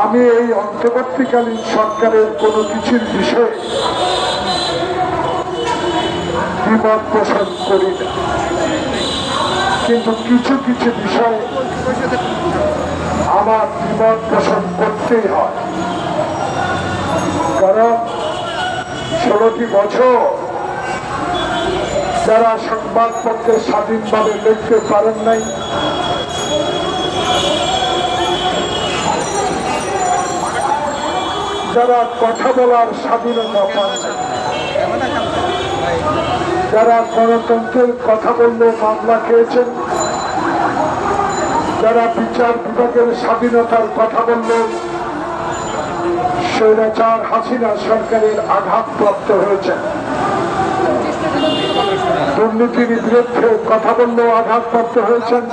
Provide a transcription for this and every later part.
আমি এই অন্তর্বর্তীকালীন সরকারের কোনো কিছুর বিষয়ে বিমত পোষণ করি না, কিন্তু কিছু কিছু বিষয়ে আমার বিমত পোষণ করতেই হয়। কারণ 16টি বছর যারা সংবাদপত্রে স্বাধীনভাবে লিখতে পারেন নাই, যারা কথা বলার স্বাধীনতা পান নাই, যারা গণতন্ত্রের কথা বললে মামলা খেয়েছেন, যারা বিচার বিভাগের স্বাধীনতার কথা বললেন স্বৈরাচার হাসিনা সরকারের আঘাতপ্রাপ্ত হয়েছেন, দুর্নীতির বিরুদ্ধে কথা বললেও আঘাতপ্রাপ্ত হয়েছেন,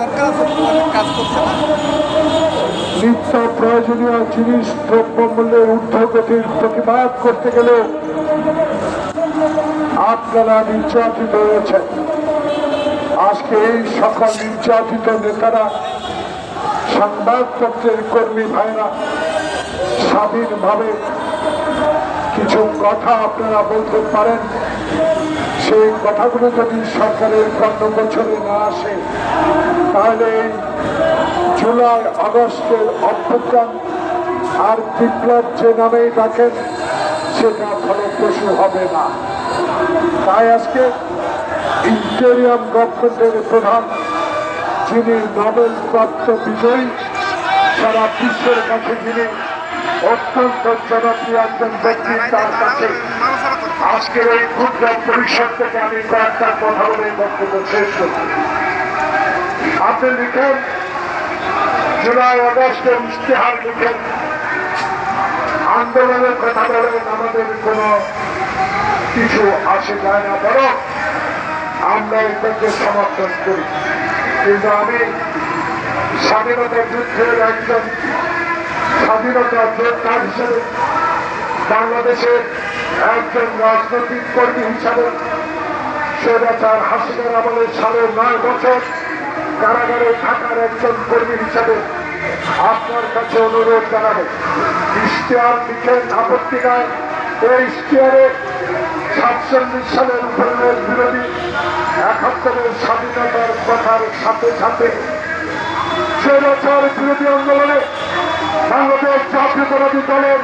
নিত্য প্রয়োজনীয় জিনিস দ্রব্যমূল্যের ঊর্ধ্বগতির প্রতিবাদ করতে গেলে আপনারা নির্যাতিত হয়েছেন। আজকে এই সকল নির্যাতিত নেতারা, সংবাদপত্রের কর্মী ভাইরা স্বাধীনভাবে কিছু কথা আপনারা বলতে পারেন। সেই কথাগুলো যদি সরকারের কর্মবছরে না আসে, তাহলে এই জুলাই আগস্টের অভ্যুত্থান আর বিপ্লব যে নামেই ডাকেন সেটা ফলপ্রসূ হবে না। তাই আজকে ইন্টেরিয়াম গভর্নমেন্টের প্রধান, যিনি নোবেল প্রাপ্ত বিজয়ী, সারা বিশ্বের কাছে যিনি অত্যন্ত জনপ্রিয় একজন ব্যক্তি, তার কাছে আজকের এই ক্ষুদ্র পরিষদ থেকে আমি কয়েকটা কথা বলে বক্তব্য শেষ করছি। আপনি লিখেন জুলাই আগস্টের ইশতেহার লিখেন, আন্দোলনের কথা বলেন, আমাদের কোনো কিছু আসে যায় না, বরং আমরা এটাকে সমর্থন করি। কিন্তু আমি স্বাধীনতা যুদ্ধের একজন স্বাধীনতা যোদ্ধা হিসেবে, বাংলাদেশের একজন রাজনৈতিক কর্মী হিসাবে, স্বৈরাচার হাসিনার আমলে 9.5 বছর কারাগারে থাকার একজন কর্মী হিসাবে আপনার কাছে অনুরোধ জানাবো, ইশতেহার লিখেন, আপত্তি নাই। এই ইশতেহারে 47 সালের উন্নয়নের বিরোধী 71-এর স্বাধীনতার কথার সাথে সাথে স্বৈরাচার বিরোধী আন্দোলনে বাংলাদেশ জাতীয়তাবাদী দলের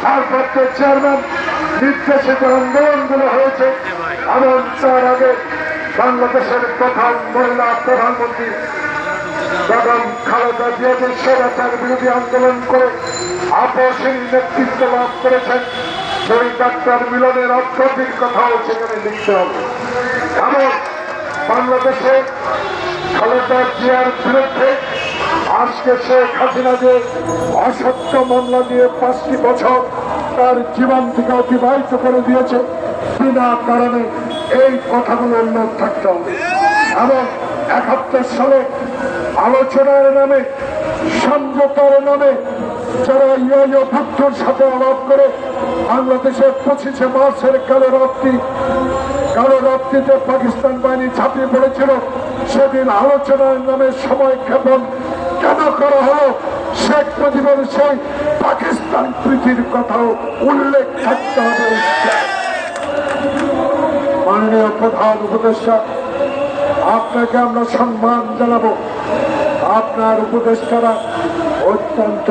ভারপ্রাপ্ত চেয়ারম্যান নির্দেশে যে আন্দোলনগুলো হয়েছে, এবং তার আগে বাংলাদেশের প্রধান মহিলা প্রধানমন্ত্রী বেগম খালেদা জিয়া যে স্বৈরাচার বিরোধী আন্দোলন করে আপসহীন নেতৃত্ব লাভ করেছেন, সেই ডাক্তার মিলনের অত্যধিক কথাও সেখানে লিখতে হবে। এবং বাংলাদেশে খালেদা জিয়ার বিরুদ্ধে আজকে শেখ হাসিনা যে অসত্য মামলা নিয়ে 5টি বছর তার জীবন থেকে অতিবাহিত করে দিয়েছে, বিনা কারণে এই কথাগুলো উল্লেখ থাকতে হবে। এবং 71 সালে আলোচনার নামে, সমঝোতার নামে যারা ইয়া ভুক্তর সাথে আলাপ করে বাংলাদেশের 25শে মার্চের কালো রাত্রিতে পাকিস্তান বাহিনী ঝাঁপিয়ে পড়েছিল, সেদিন আলোচনার নামে সময় ক্ষেপণ কেন করা হলো? শেখ মুজিবের সেই পাকিস্তান প্রীতির কথাও উল্লেখ থাকতে হবে। মাননীয় প্রধান উপদেষ্টা, আপনাকে আমরা সম্মান জানাবো। আপনার উপদেষ্টারা অত্যন্ত